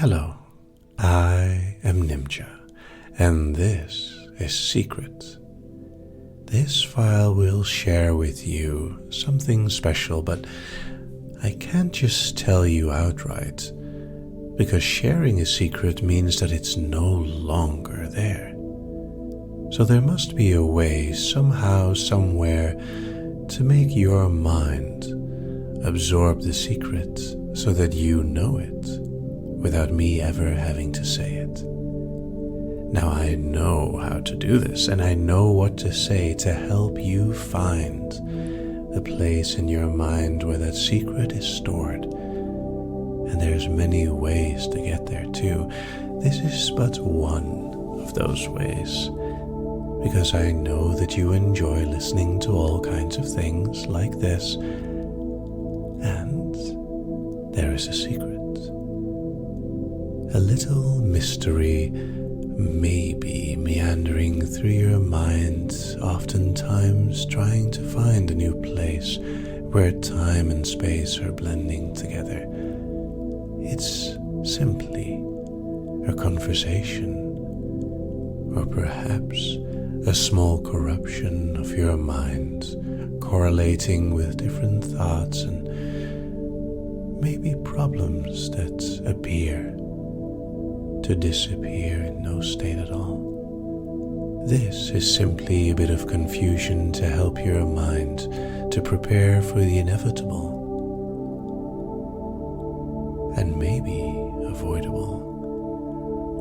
Hello, I am Nimja, and this is Secret. This file will share with you something special, but I can't just tell you outright, because sharing a secret means that it's no longer there. So there must be a way, somehow, somewhere, to make your mind absorb the secret so that you know it without me ever having to say it. Now I know how to do this, and I know what to say to help you find the place in your mind where that secret is stored. And there's many ways to get there too. This is but one of those ways, because I know that you enjoy listening to all kinds of things like this, and there is a secret. A little mystery maybe meandering through your mind, oftentimes trying to find a new place where time and space are blending together. It's simply a conversation, or perhaps a small corruption of your mind correlating with different thoughts and maybe problems that appear to disappear in no state at all. This is simply a bit of confusion to help your mind to prepare for the inevitable and maybe avoidable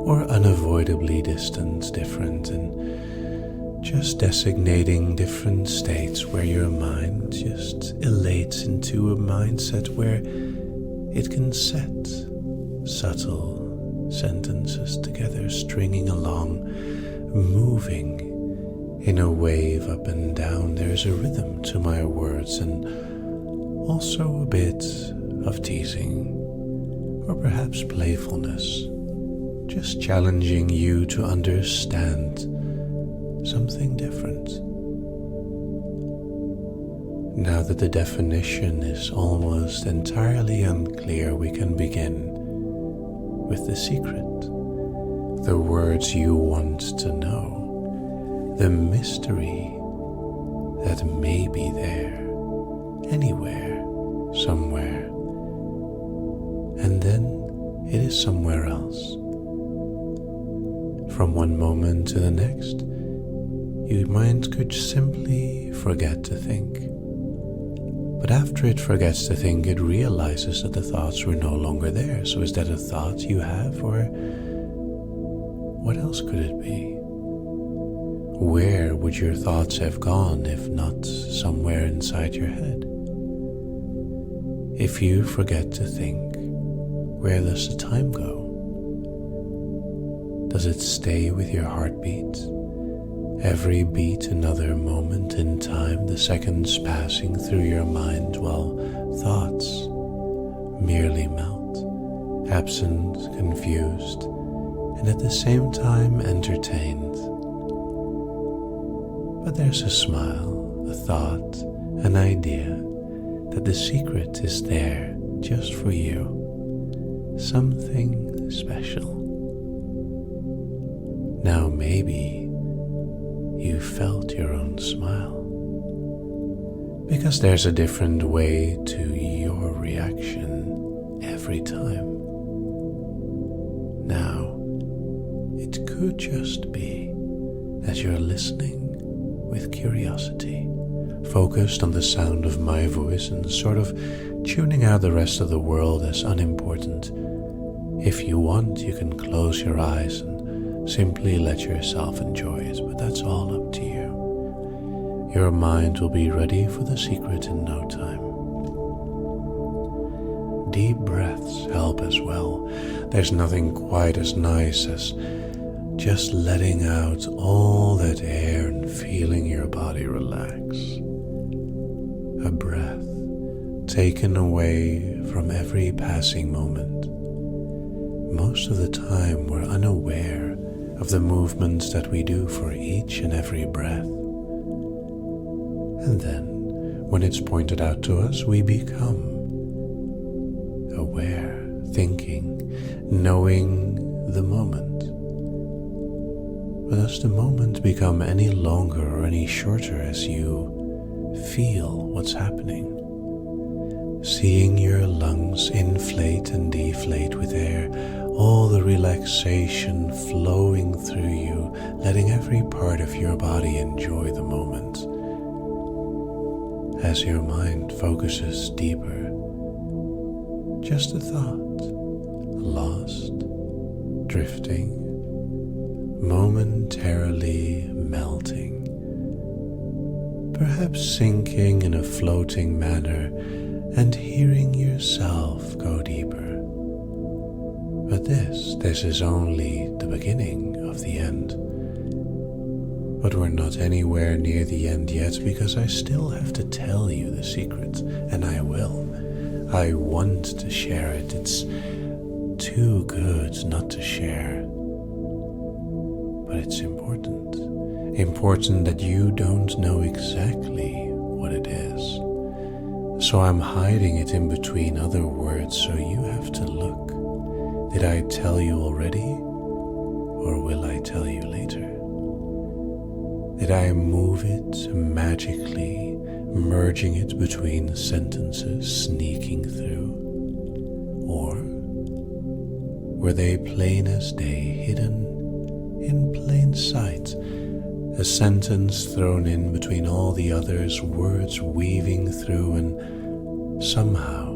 or unavoidably distant, different, and just designating different states where your mind just elates into a mindset where it can set subtle sentences together, stringing along, moving in a wave up and down. There's a rhythm to my words, and also a bit of teasing, or perhaps playfulness, just challenging you to understand something different. Now that the definition is almost entirely unclear, we can begin with the secret, the words you want to know, the mystery that may be there, anywhere, somewhere, and then it is somewhere else. From one moment to the next, your mind could simply forget to think. But after it forgets to think, it realizes that the thoughts were no longer there. So is that a thought you have, or what else could it be? Where would your thoughts have gone if not somewhere inside your head? If you forget to think, where does the time go? Does it stay with your heartbeat? Every beat another moment in time, the seconds passing through your mind while thoughts merely melt, absent, confused, and at the same time entertained. But there's a smile, a thought, an idea that the secret is there just for you, something special. Now maybe you felt your own smile, because there's a different way to your reaction every time. Now, it could just be that you're listening with curiosity, focused on the sound of my voice and sort of tuning out the rest of the world as unimportant. If you want, you can close your eyes and simply let yourself enjoy it, but that's all up to you. Your mind will be ready for the secret in no time. Deep breaths help as well. There's nothing quite as nice as just letting out all that air and feeling your body relax. A breath taken away from every passing moment. Most of the time we're unaware of the movements that we do for each and every breath. And then, when it's pointed out to us, we become aware thinking, knowing the moment. But does the moment become any longer or any shorter as you feel what's happening? Seeing your lungs inflate and deflate with air, all the relaxation flowing through you, letting every part of your body enjoy the moment. As your mind focuses deeper, just a thought, lost, drifting, momentarily melting, perhaps sinking in a floating manner and hearing yourself go deeper. But this is only the beginning of the end. But we're not anywhere near the end yet, because I still have to tell you the secret, and I will. I want to share it. It's too good not to share. But it's important. Important that you don't know exactly what it is. So I'm hiding it in between other words, so you have to look. Did I tell you already? Or will I tell you later? Did I move it magically, merging it between sentences, sneaking through? Or were they plain as day, hidden in plain sight? A sentence thrown in between all the others, words weaving through and somehow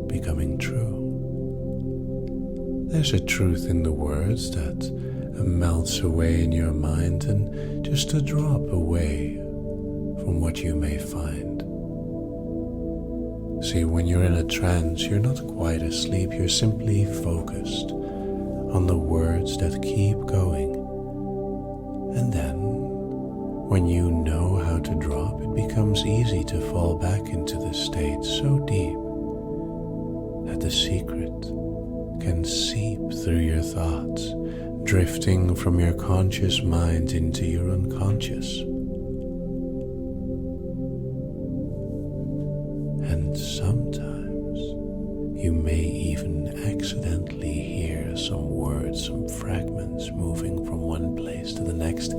becoming true. There's a truth in the words that melts away in your mind and just a drop away from what you may find. See, when you're in a trance, you're not quite asleep, you're simply focused on the words that keep going. And then, when you know how to drop, it becomes easy to fall back into the state so deep that the secret can seep through your thoughts, drifting from your conscious mind into your unconscious. And sometimes you may even accidentally hear some words, some fragments moving from one place to the next,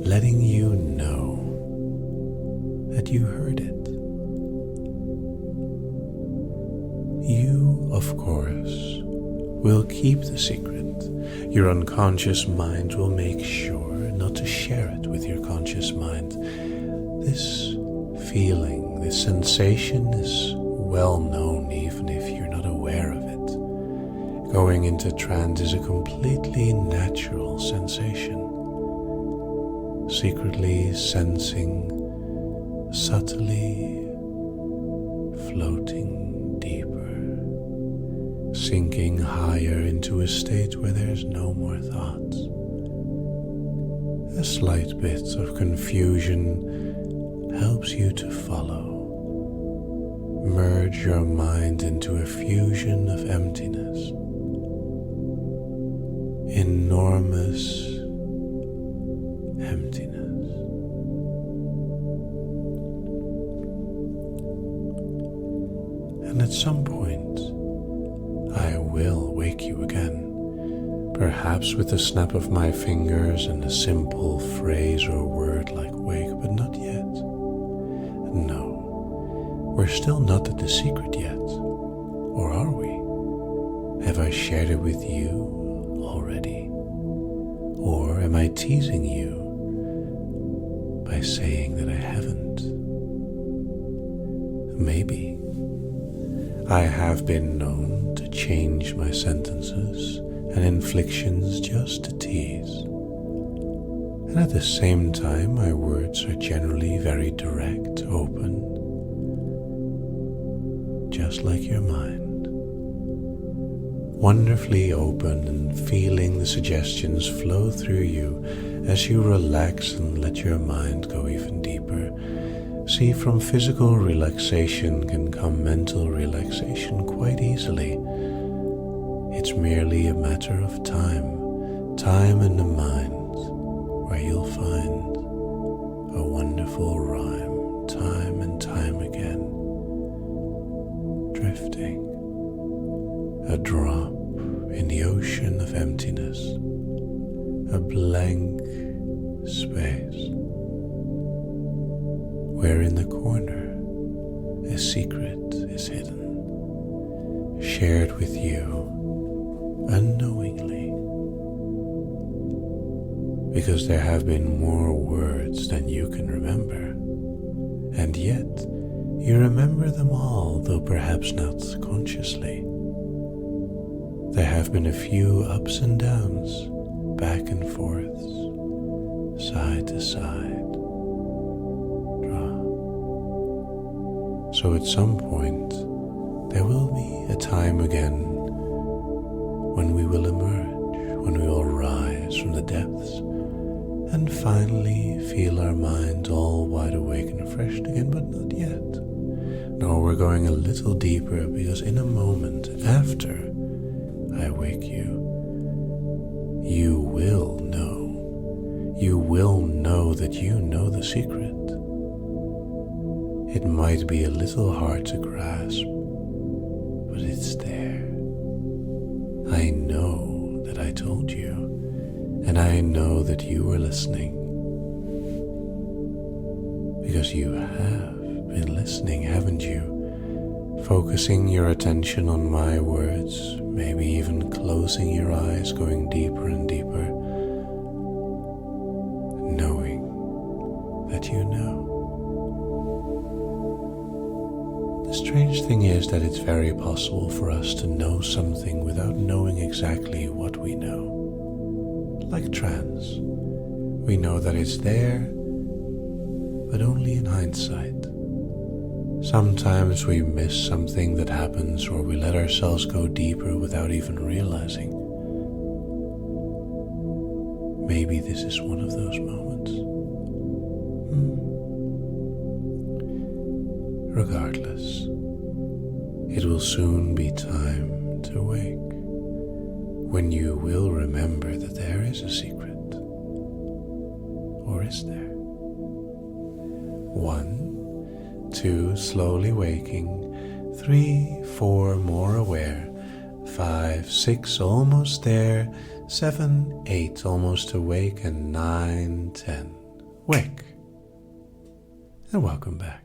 letting you know that you heard it. You, of course, will keep the secret. Your unconscious mind will make sure not to share it with your conscious mind. This feeling, this sensation is well known even if you're not aware of it. Going into trance is a completely natural sensation. Secretly sensing, subtly floating deeper, sinking higher into a state where there's no more thoughts. A slight bit of confusion helps you to follow. Merge your mind into a fusion of emptiness. Enormous emptiness. And at some point, I will wake you again, perhaps with a snap of my fingers and a simple phrase or word like wake, but not yet. No, we're still not at the secret yet, or are we? Have I shared it with you already? Or am I teasing you by saying that I haven't? Maybe. I have been known to change my sentences and inflections just to tease. And at the same time, my words are generally very direct, open, just like your mind. Wonderfully open and feeling the suggestions flow through you as you relax and let your mind go even deeper. See, from physical relaxation can come mental relaxation quite easily. It's merely a matter of time in the mind where you'll find a wonderful rhyme time and time again, drifting, a drop in the ocean of emptiness, a blank space, where in the corner a secret is hidden, shared with you unknowingly, because there have been more words than you can remember, and yet you remember them all, though perhaps not consciously. There have been a few ups and downs, back and forths, side to side, drop. So at some point, there will be a time again when we will emerge, when we will rise from the depths and finally feel our minds all wide awake and refreshed again, but not yet. No, we're going a little deeper, because in a moment after I wake you, you will know. You will know that you know the secret. It might be a little hard to grasp, but it's there. I know that I told you, and I know that you were listening, because you have been listening, haven't you? Focusing your attention on my words, maybe even closing your eyes, going deeper and deeper, knowing that you know. The strange thing is that it's very possible for us to know something without knowing exactly what we know. Like trance, we know that it's there, but only in hindsight. Sometimes we miss something that happens, or we let ourselves go deeper without even realizing. Maybe this is one of those moments. Regardless, it will soon be time to wake, when you will remember that there is a secret. Or is there? 1, 2, slowly waking. 3, 4, more aware. 5, 6, almost there. 7, 8, almost awake. And 9, 10, wake. And welcome back.